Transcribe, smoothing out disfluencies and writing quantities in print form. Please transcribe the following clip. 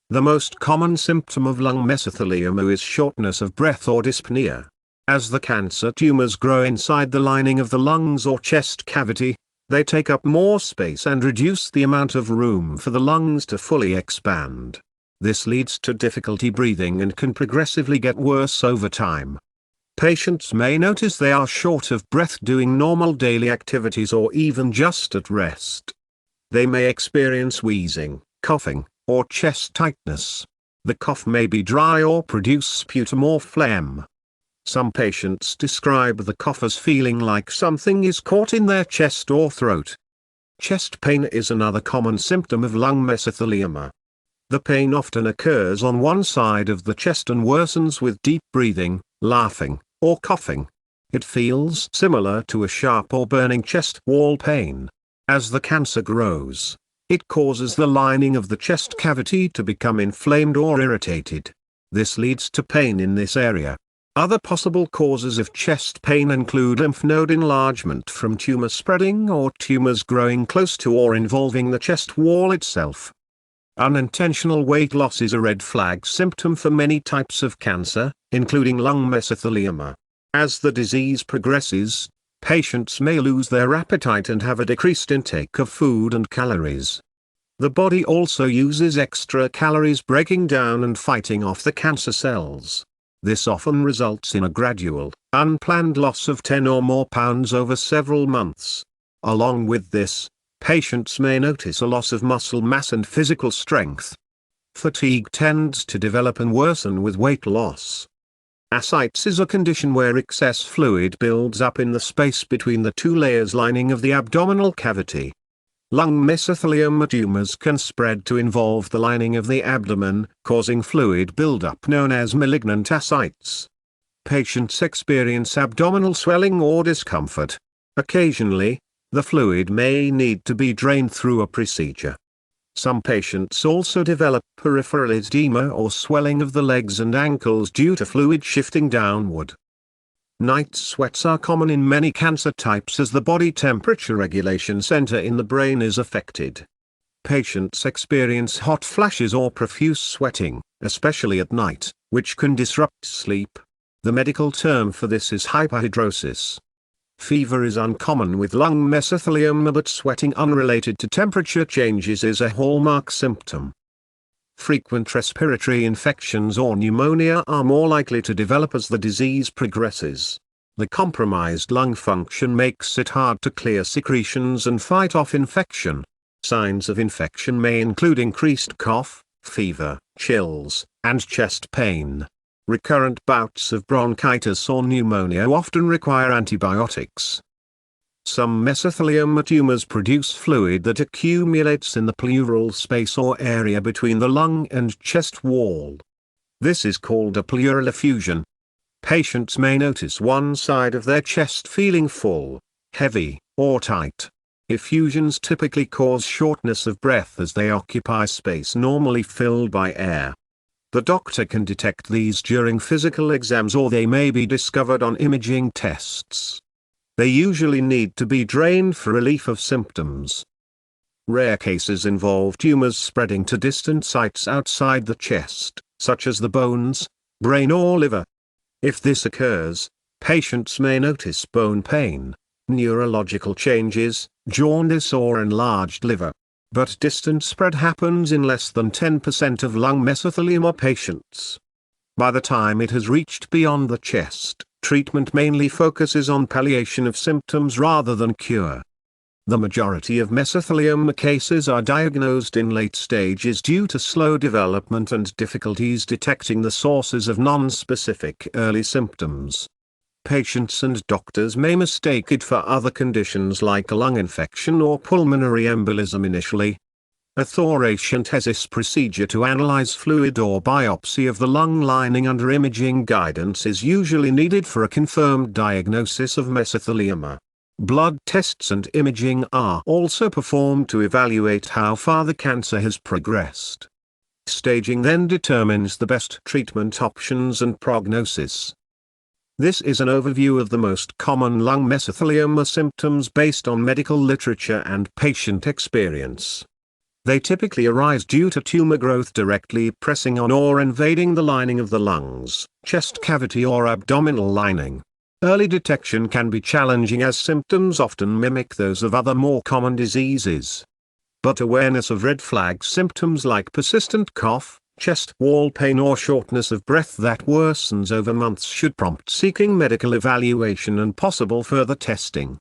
The most common symptom of lung mesothelioma is shortness of breath or dyspnea. As the cancer tumors grow inside the lining of the lungs or chest cavity, they take up more space and reduce the amount of room for the lungs to fully expand. This leads to difficulty breathing and can progressively get worse over time. Patients may notice they are short of breath doing normal daily activities or even just at rest. They may experience wheezing, coughing, or chest tightness. The cough may be dry or produce sputum or phlegm. Some patients describe the cough as feeling like something is caught in their chest or throat. Chest pain is another common symptom of lung mesothelioma. The pain often occurs on one side of the chest and worsens with deep breathing, laughing, or coughing. It feels similar to a sharp or burning chest wall pain. As the cancer grows, it causes the lining of the chest cavity to become inflamed or irritated. This leads to pain in this area. Other possible causes of chest pain include lymph node enlargement from tumor spreading or tumors growing close to or involving the chest wall itself. Unintentional weight loss is a red flag symptom for many types of cancer, including lung mesothelioma. As the disease progresses, patients may lose their appetite and have a decreased intake of food and calories. The body also uses extra calories breaking down and fighting off the cancer cells. This often results in a gradual, unplanned loss of 10 or more pounds over several months. Along with this, patients may notice a loss of muscle mass and physical strength. Fatigue tends to develop and worsen with weight loss. Ascites is a condition where excess fluid builds up in the space between the two layers lining of the abdominal cavity. Lung mesothelioma tumors can spread to involve the lining of the abdomen, causing fluid buildup known as malignant ascites. Patients experience abdominal swelling or discomfort. Occasionally, the fluid may need to be drained through a procedure. Some patients also develop peripheral edema or swelling of the legs and ankles due to fluid shifting downward. Night sweats are common in many cancer types as the body temperature regulation center in the brain is affected. Patients experience hot flashes or profuse sweating, especially at night, which can disrupt sleep. The medical term for this is hyperhidrosis. Fever is uncommon with lung mesothelioma, but sweating unrelated to temperature changes is a hallmark symptom. Frequent respiratory infections or pneumonia are more likely to develop as the disease progresses. The compromised lung function makes it hard to clear secretions and fight off infection. Signs of infection may include increased cough, fever, chills, and chest pain. Recurrent bouts of bronchitis or pneumonia often require antibiotics. Some mesothelioma tumors produce fluid that accumulates in the pleural space or area between the lung and chest wall. This is called a pleural effusion. Patients may notice one side of their chest feeling full, heavy, or tight. Effusions typically cause shortness of breath as they occupy space normally filled by air. The doctor can detect these during physical exams, or they may be discovered on imaging tests. They usually need to be drained for relief of symptoms. Rare cases involve tumors spreading to distant sites outside the chest, such as the bones, brain or liver. If this occurs, patients may notice bone pain, neurological changes, jaundice or enlarged liver. But distant spread happens in less than 10% of lung mesothelioma patients. By the time it has reached beyond the chest, treatment mainly focuses on palliation of symptoms rather than cure. The majority of mesothelioma cases are diagnosed in late stages due to slow development and difficulties detecting the sources of non-specific early symptoms. Patients and doctors may mistake it for other conditions like a lung infection or pulmonary embolism initially. A thoracentesis procedure to analyze fluid or biopsy of the lung lining under imaging guidance is usually needed for a confirmed diagnosis of mesothelioma. Blood tests and imaging are also performed to evaluate how far the cancer has progressed. Staging then determines the best treatment options and prognosis. This is an overview of the most common lung mesothelioma symptoms based on medical literature and patient experience. They typically arise due to tumor growth directly pressing on or invading the lining of the lungs, chest cavity or abdominal lining. Early detection can be challenging as symptoms often mimic those of other more common diseases. But awareness of red flag symptoms like persistent cough, chest wall pain or shortness of breath that worsens over months should prompt seeking medical evaluation and possible further testing.